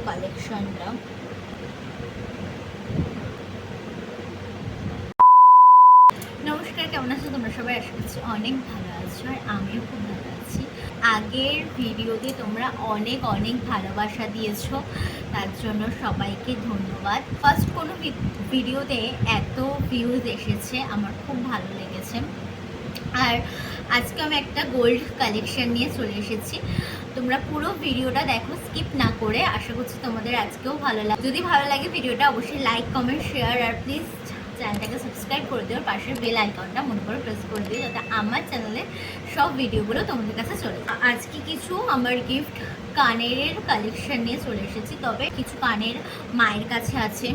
কালেকশনটা। নমস্কার, কেমন আছো তোমরা সবাই? আশা করছি অনেক ভালো আছো, আর আমিও খুব ভালো আছি। আগের ভিডিওতে তোমরা অনেক অনেক ভালোবাসা দিয়েছো, তার জন্য সবাইকে ধন্যবাদ। ফার্স্ট কোনো ভিডিওতে এত ভিউজ এসেছে, আমার খুব ভালো লেগেছে। আর আজকে আমি একটা গোল্ড কালেকশন নিয়ে চলে এসেছি। তোমরা পুরো ভিডিওটা দেখো, স্কিপ না করে। আশা করছি তোমাদের আজকেও ভালো লাগে। যদি ভালো লাগে ভিডিওটা অবশ্যই লাইক, কমেন্ট, শেয়ার, আর প্লিজ চ্যানেলটাকে সাবস্ক্রাইব করে দিও। পাশের বেল আইকনটা মনে করে প্রেস করে দিও, যাতে আমার চ্যানেলে সব ভিডিওগুলো তোমাদের কাছে চলে যায়। আজকে কিছু আমার গিফট কানের কালেকশন নিয়ে চলে এসেছি, তবে কিছু কানের মায়ের কাছে আছে।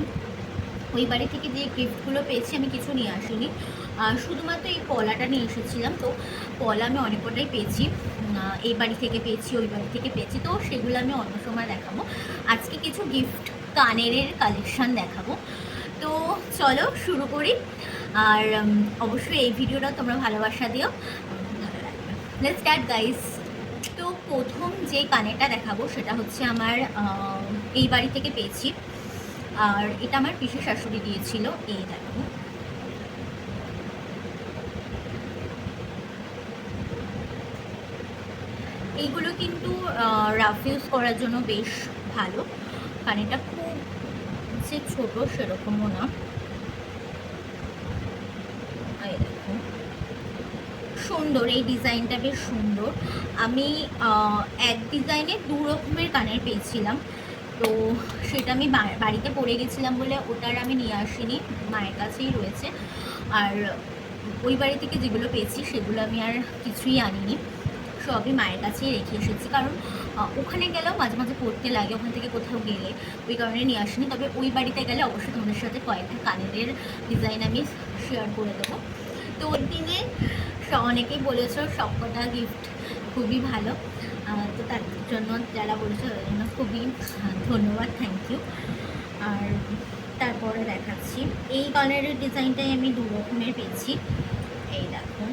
ওই বাড়ি থেকে যে গিফটগুলো পেয়েছি আমি কিছু নিয়ে আসিনি, শুধুমাত্র এই পলাটা নিয়ে এসেছিলাম। তো পলা আমি অনেক কটাই পেয়েছি, এই বাড়ি থেকে পেয়েছি, ওই বাড়ি থেকে পেয়েছি, তো সেগুলো আমি অন্য সময় দেখাবো। আজকে কিছু গিফট কানের কালেকশান দেখাবো। তো চলো শুরু করি। আর অবশ্যই এই ভিডিওটা তোমরা ভালোবাসা দিও, ভালো লাগবে। Let's start guys. তো প্রথম যে কানেরটা দেখাবো সেটা হচ্ছে আমার এই বাড়ি থেকে পেয়েছি, আর এটা আমার পিসি শাশুড়ি দিয়েছিল। এই দেখো, এইগুলো কিন্তু রাফ ইউজ করার জন্য বেশ ভালো। কানেরটা খুব যে ছোট সেরকমও না। এই দেখো, সুন্দর, এই ডিজাইনটা বেশ সুন্দর। আমি এক ডিজাইনে দু রকমের কানের পেয়েছিলাম, তো সেটা আমি বাড়িতে পরে গেছিলাম বলে ওটার আমি নিয়ে আসিনি, মায়ের কাছেই রয়েছে। আর ওই বাড়ি থেকে যেগুলো পেয়েছি সেগুলো আমি আর কিছুই আনিনি, সবই মায়ের কাছেই রেখে এসেছি। কারণ ওখানে গেলেও মাঝে মাঝে পড়তে লাগে, ওখান থেকে কোথাও গেলে, ওই কারণে নিয়ে আসিনি। তবে ওই বাড়িতে গেলে অবশ্যই তোমাদের সাথে কয়েকটা কানের ডিজাইন আমি শেয়ার করে দেবো। তো ওই দিনে অনেকেই বলেছো সবকটা গিফট খুবই ভালো, তো তার জন্য যারা বলেছো তাদের জন্য খুবই ধন্যবাদ, থ্যাংক ইউ। আর তারপরে দেখাচ্ছি, এই কালারের ডিজাইনটাই আমি দু রকমের পেয়েছি। এই দেখো,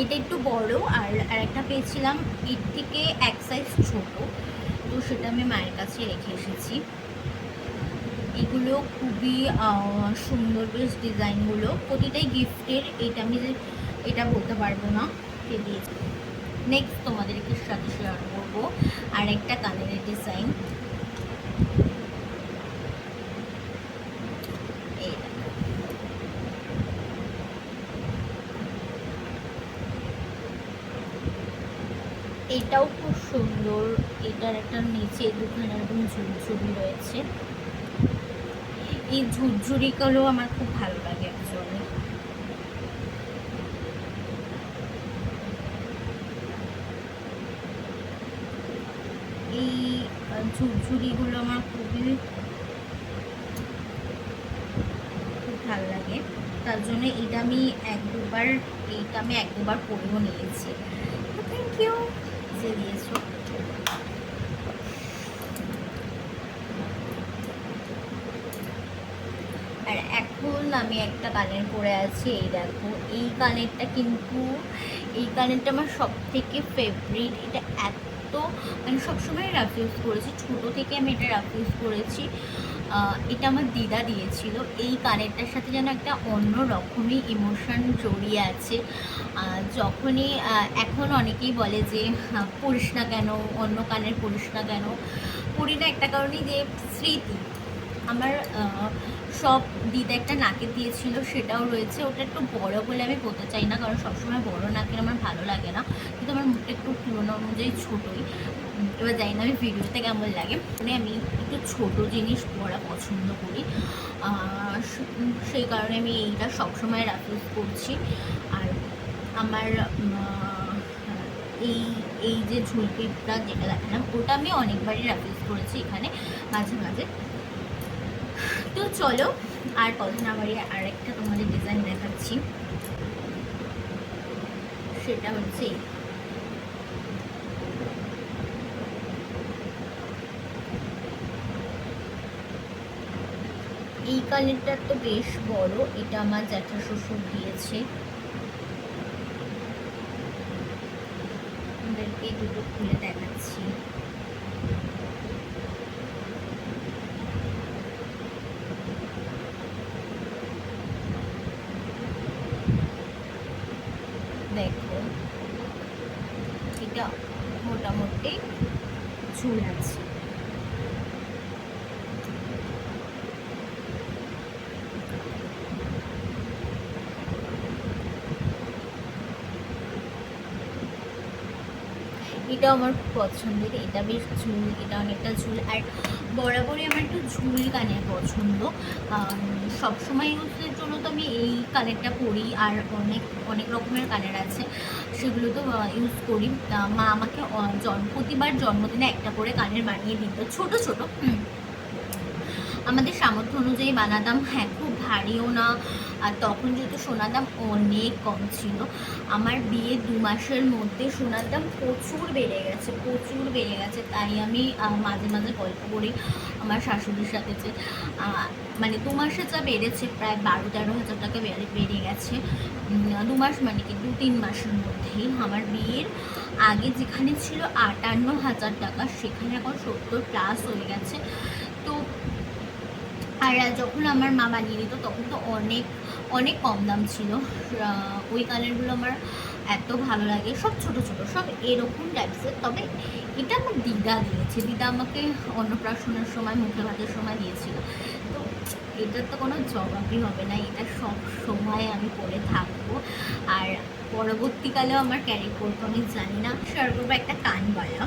এটা একটু বড়, আর একটা পেয়েছিলাম এর থেকে এক সাইজ ছোট, তো সেটা আমি মায়ের কাছে রেখে এসেছি। এগুলো খুবই সুন্দর বেশ ডিজাইনগুলো, প্রতিটাই গিফটের। এটা বলতে পারবো না কে দিয়েছি। নেক্সট তোমাদেরকে সাথে শেয়ার করবো আর একটা কালারের ডিজাইন। এই এটাও খুব সুন্দর, এটার একটা নিচে দুখানা এরকম ঝুরঝুরি রয়েছে। এই ঝুরঝুরিগুলো আমার খুব ভালো লাগে অ্যাকচুয়ালি। এই ঝুরঝুরিগুলো আমার খুব ভালো লাগে, তার জন্য এইটা আমি এক দুবার পরেও নিয়েছি। থ্যাংক ইউ যে দিয়েছো। আর এখন আমি একটা কানের পরে আছি, এই দেখো। এই কানেরটা আমার সব থেকে ফেভারিট। এটা এত, মানে সবসময় রাফ ইউজ করেছি, ছোটো থেকে আমি এটা রাফ ইউজ করেছি। এটা আমার দিদা দিয়েছিল। এই কানেরটার সাথে যেন একটা অন্য রকমই ইমোশন জড়িয়ে আছে। যখনই এখন অনেকেই বলে যে পড়িস না কেন, অন্য কানের পড়িস না কেন। পড়ি না একটা কারণেই, যে স্মৃতি। আমার সব দিদা একটা নাকের দিয়েছিল, সেটাও রয়েছে। ওটা একটু বড় বলে আমি পরতে চাই না, কারণ সবসময় বড় নাকের আমার ভালো লাগে না, কিন্তু আমার মুখটা একটু পুরোনো অনুযায়ী ছোটোই। এবার জানি না আমি ভিডিওতে কেমন লাগে, মানে আমি একটু ছোটো জিনিস পরা পছন্দ করি, সেই কারণে আমি এইটা সবসময় ইউজ করছি। আর আমার এই এই যে ঝুলপিটা যেটা দেখালাম, ওটা আমি অনেকবারই ইউজ করেছি এখানে মাঝে মাঝে। তো চলো আর কথা না বাড়িয়ে আরেকটা তোমাদের ডিজাইন দেখাচ্ছি। সেটা হচ্ছে এই কানেরটা তো বেশ বড়, এটা আমার জ্যাঠা শ্বশুর দিয়েছে। আপনাদেরকে দুটো খুলে দেখাচ্ছি। দেখো, এটা মোটামুটি ঝুল আছে। এটা আমার খুব পছন্দের, এটা বেশ ঝুল, এটা অনেকটা ঝুল। আর বরাবরই আমার একটু ঝুল কানের পছন্দ। সবসময় ইউজের জন্য তো আমি এই কানেরটা পরি, আর অনেক অনেক রকমের কানের আছে, সেগুলো তো ইউজ করি। মা আমাকে প্রতিবার জন্মদিনে একটা করে কানের বানিয়ে দিত, ছোট ছোট। আমাদের সামর্থ্য অনুযায়ী বানাতাম। হ্যাঁ, খুব ভারীও না, আর তখন যেহেতু সোনার দাম অনেক কম ছিল। আমার বিয়ে 2 মাসের মধ্যে সোনার দাম প্রচুর বেড়ে গেছে, প্রচুর বেড়ে গেছে। তাই আমি মাঝে মাঝে গল্প করি আমার শাশুড়ির সাথে যে মানে 2 মাসে যা বেড়েছে প্রায় 12-13 হাজার টাকা বেড়ে গেছে। 2 মাস মানে কি 2-3 মাসের মধ্যেই। আমার বিয়ের আগে যেখানে ছিল 58,000 টাকা, সেখানে এখন 70+ হয়ে গেছে। তো আর যখন আমার মা বানিয়ে দিত তখন তো অনেক অনেক কম দাম ছিল। ওই কালারগুলো আমার এত ভালো লাগে, সব ছোট ছোট, সব এরকম টাইপসের। তবে এটা আমার দিদা দিয়েছে, দিদা আমাকে অন্নপ্রাশনের সময়, মুখে ভাতের সময় দিয়েছিল। তো এটার তো কোনো জবাবই হবে না, এটা সব সময় আমি পরে থাকবো। আর পরবর্তীকালেও আমার ক্যারি করবো, আমি জানি না। শেয়ার করবো একটা কানবালা।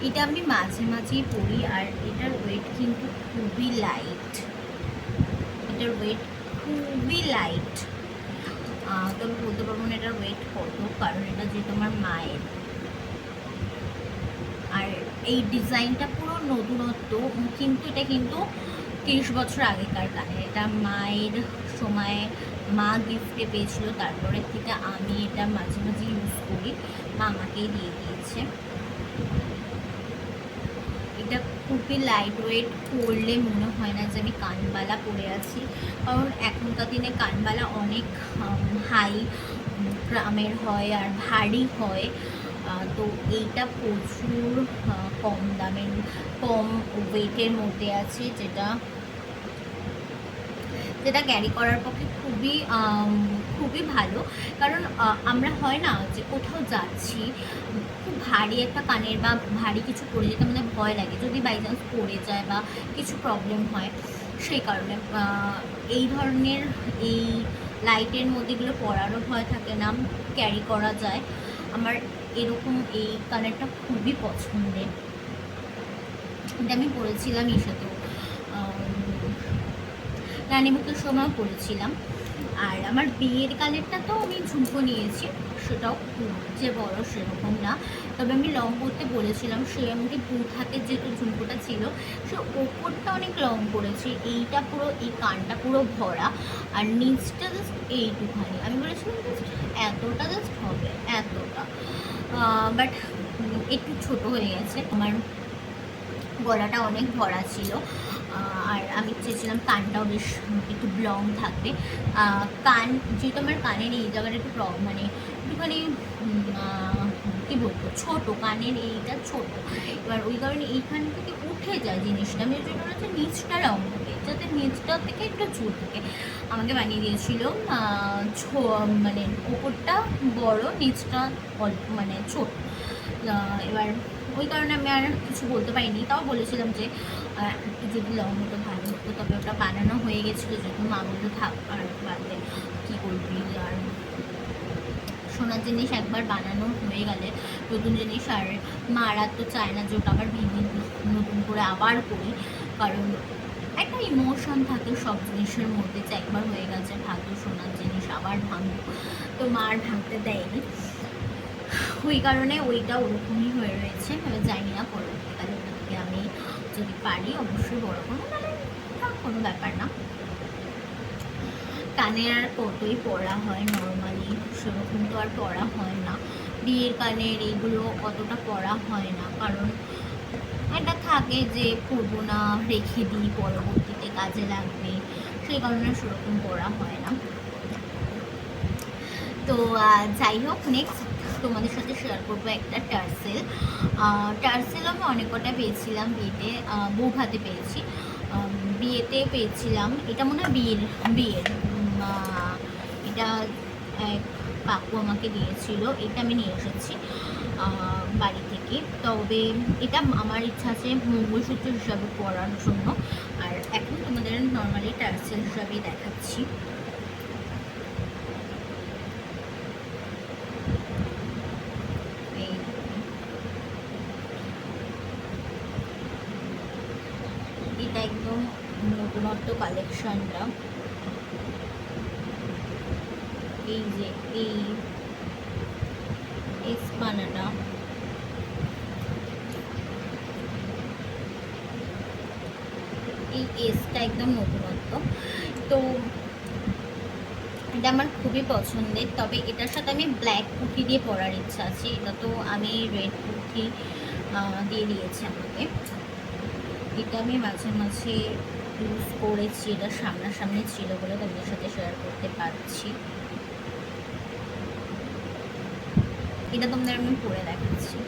এটা আমি মাঝে মাঝেই পরি, আর এটার ওয়েট কিন্তু খুবই লাইট, এটার ওয়েট খুবই লাইট। তবে বলতে পারবো না এটার ওয়েট কত, কারণ এটা যেহেতু আমার মায়ের। আর এই ডিজাইনটা পুরো নতুনত্ব, কিন্তু এটা কিন্তু 30 বছর আগেকার কানে। এটা মায়ের সময় মা গিফটে পেয়েছিল, তারপরে থেকে আমি এটা মাঝে মাঝে ইউজ করি, মা আমাকেই দিয়ে দিয়েছে। এটা খুবই লাইট ওয়েট, পরলে মনে হয় না যে আমি কানবালা পরে আছি। কারণ এখনকার দিনে কানবালা অনেক হাই গ্রামের হয় আর ভারী হয়। তো এইটা প্রচুর কম দামের, কম ওয়েটের মধ্যে আছে, যেটা ক্যারি করার পক্ষে খুবই খুবই ভালো। কারণ আমরা হয় না যে কোথাও যাচ্ছি, খুব ভারী একটা কানের বা ভারী কিছু পরে যেতে আমাদের ভয় লাগে, যদি বাই চান্স পড়ে যায় বা কিছু প্রবলেম হয়। সেই কারণে এই ধরনের এই লাইটের মধ্যে এগুলো পরারও ভয় থাকে না, ক্যারি করা যায়। আমার এরকম এই কানেরটা খুবই পছন্দের। এটা আমি পরেছিলাম সাথেও রানীমুখের সময় পরেছিলাম। আর আমার বিয়ের কানেরটা তো আমি ঝুমকো নিয়েছি, সেটাও খুব যে বড় সেরকম না। তবে আমি লং করতে বলেছিলাম, সে আমাকে 2 হাতের যেহেতু ঝুমকোটা ছিল, সে ওপরটা অনেক লং করেছে। এইটা পুরো, এই কানটা পুরো ভরা, আর নিচটা জাস্ট এইটুখানি। আমি বলেছিলাম জাস্ট এতটা জাস্ট হবে, এতটা। বাট একটু ছোট হয়ে গেছে। আমার গলাটা অনেক ভরা ছিল, আর আমি চেয়েছিলাম কানটাও বেশ একটু লং থাকবে। কান যেহেতু আমার কানের এই জায়গাটা একটু মানে একটুখানি কী বলবো, ছোটো, কানের এইটা ছোট। এবার ওই কারণে এইখান থেকে উঠে যায় জিনিসটা। আমি ওই জন্য হচ্ছে নিচটা লং থাকে, যাতে নিচটা থেকে একটু ঝুল থাকে। আমাকে বানিয়ে দিয়েছিল মানে ওপরটা বড়, নিচটা অল্প মানে ছোট। এবার ওই কারণে আমি আর কিছু বলতে পারিনি। তাও বলেছিলাম যে যদি লং হতো ভালো হতো। তবে ওটা বানানো হয়ে গেছিলো, যখন মা বলতে থাক আর বাদে কী করবি। আর সোনার জিনিস একবার বানানো হয়ে গেলে নতুন জিনিস আর মারা তো চায় না যে ওটা আবার ভেঙে নতুন করে আবার করি। কারণ একটা ইমোশন থাকে সব জিনিসের মধ্যে, যে একবার হয়ে গেছে ভাঙো সোনার জিনিস, আবার ভাঙবো। তো মা আর ভাঙতে দেয়নি, ওই কারণে ওইটা ওরকমই হয়ে রয়েছে। আমি জানি না পরবর্তীকালে ওটাকে আমি যদি পারি অবশ্যই বড় কোনো, মানে কোনো ব্যাপার না। কানের আর কতই পরা হয়, নর্মালি সেরকম তো আর পরা হয় না। বিয়ের কানের এইগুলো অতটা পরা হয় না, কারণ এটা থাকে যে পরবো না, রেখে দিই, পরবর্তীতে কাজে লাগবে, সেই কারণে সেরকম পরা হয় না। তো যাই হোক, নেক্সট তোমাদের সাথে শেয়ার করবো একটা টার্সেল। টার্সেল আমি অনেক কটা পেয়েছিলাম বিয়েতে, বৌভাতে পেয়েছি, বিয়েতে পেয়েছিলাম। এটা মনে হয় বিয়ের এটা এক কাকু আমাকে দিয়েছিল, এটা আমি নিয়ে এসেছি বাড়ি থেকে। তবে এটা আমার ইচ্ছা আছে মঙ্গলসূত্র হিসাবে পরার জন্য, আর এখন তোমাদের নর্মালি টার্সেল হিসাবেই দেখাচ্ছি। এটা একদম নতুনত্ব কালেকশনটা। এই যে এই এসপানাটা, এই এসটা একদম নতুনত্ব। তো এটা আমার খুবই পছন্দের। তবে এটার সাথে আমি ব্ল্যাক কুর্তি দিয়ে পরার ইচ্ছা আছে। এটা তো আমি রেড কুর্তি দিয়ে দিয়েছি আমাকে। এটা আমি মাঝে মাঝে ইউজ করেছি, এটা সামনাসামনি ছিল বলে তোমাদের সাথে শেয়ার করতে পারছি। এটা তোমাদের আমি পরে দেখাচ্ছি।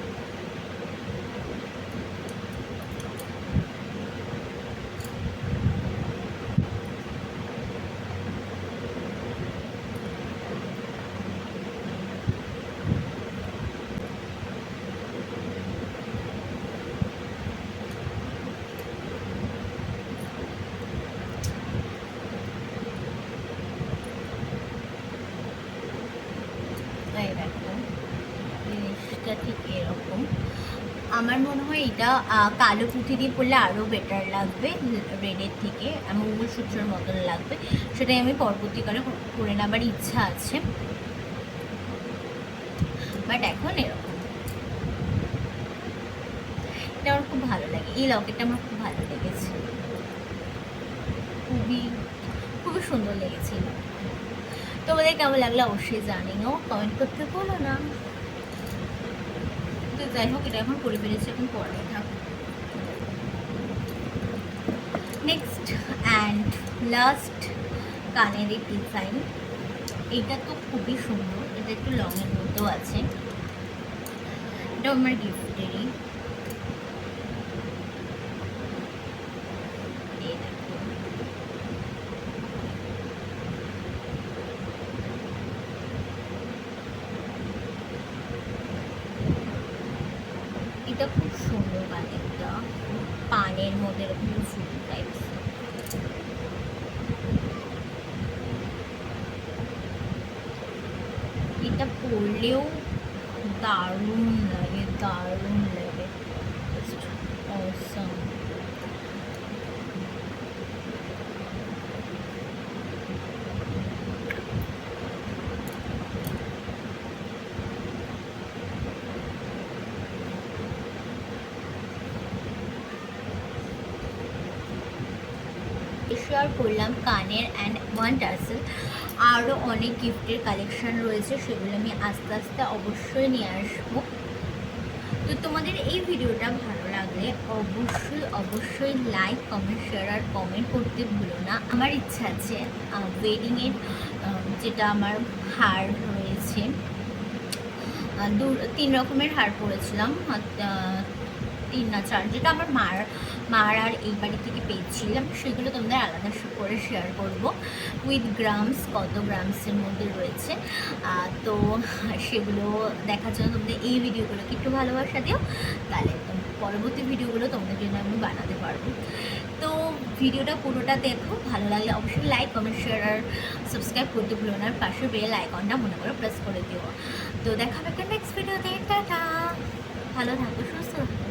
জিনিসটা ঠিক এরকম। আমার মনে হয় এটা কালো পুঁথি দিয়ে পরলে আরও বেটার লাগবে রেডের থেকে, মঙ্গলসূত্রের মতন লাগবে। সেটাই আমি পরবর্তীকালে পরে নেবার ইচ্ছা আছে, বাট এখন এরকম। এটা আমার খুব ভালো লাগে, এই লকেটটা আমার খুব ভালো লেগেছে, খুবই খুবই সুন্দর লেগেছে। তোমাদের কেমন লাগলো অবশ্যই জানিও, কমেন্ট করতে বলো না। তো যাই হোক, এটা এখন পরে ফেলেছি, এখন পরে থাক। নেক্সট অ্যান্ড লাস্ট কানের ডিজাইন। এইটা তো খুবই সুন্দর, এটা একটু লংয়ের মধ্যেও আছে। এটা আমার গিফটেরই। এটা খুব সুন্দর কানেরটা, পানের মধ্যে এরকম ফুল টাইপস। এটা পরলেও দারুণ লাগে, দারুণ লাগে, অসাম। শেয়ার করলাম কানের অ্যান্ড ওয়ান টার্সেল। আরও অনেক গিফটের কালেকশান রয়েছে, সেগুলো আমি আস্তে আস্তে অবশ্যই নিয়ে আসবো। তো তোমাদের এই ভিডিওটা ভালো লাগলে অবশ্যই অবশ্যই লাইক, কমেন্ট, শেয়ার আর কমেন্ট করতে ভুলো না। আমার ইচ্ছা আছে ওয়েডিংয়ের যেটা আমার হার রয়েছে, 3 রকমের হার পরেছিলাম, 3 না 4, যেটা আমার মার আর এই বাড়ি থেকে পেয়েছিলাম, সেগুলো তোমাদের আলাদা করে শেয়ার করব উইথ গ্রামস, কত গ্রামসের মধ্যে রয়েছে। তো সেগুলো দেখার জন্য তোমাদের এই ভিডিওগুলোকে একটু ভালোবাসা দিও, তাহলে পরবর্তী ভিডিওগুলো তোমাদের জন্য আমি বানাতে পারবো। তো ভিডিওটা পুরোটা দেখো, ভালো লাগলে অবশ্যই লাইক, কমেন্ট, শেয়ার আর সাবস্ক্রাইব করতে ভুলো না, আর পাশের বেল আইকনটা মনে করে প্রেস করে দিও। তো দেখা হবে একটা নেক্সট ভিডিওতে। টাটা, ভালো থাকো, সুস্থ থাকো।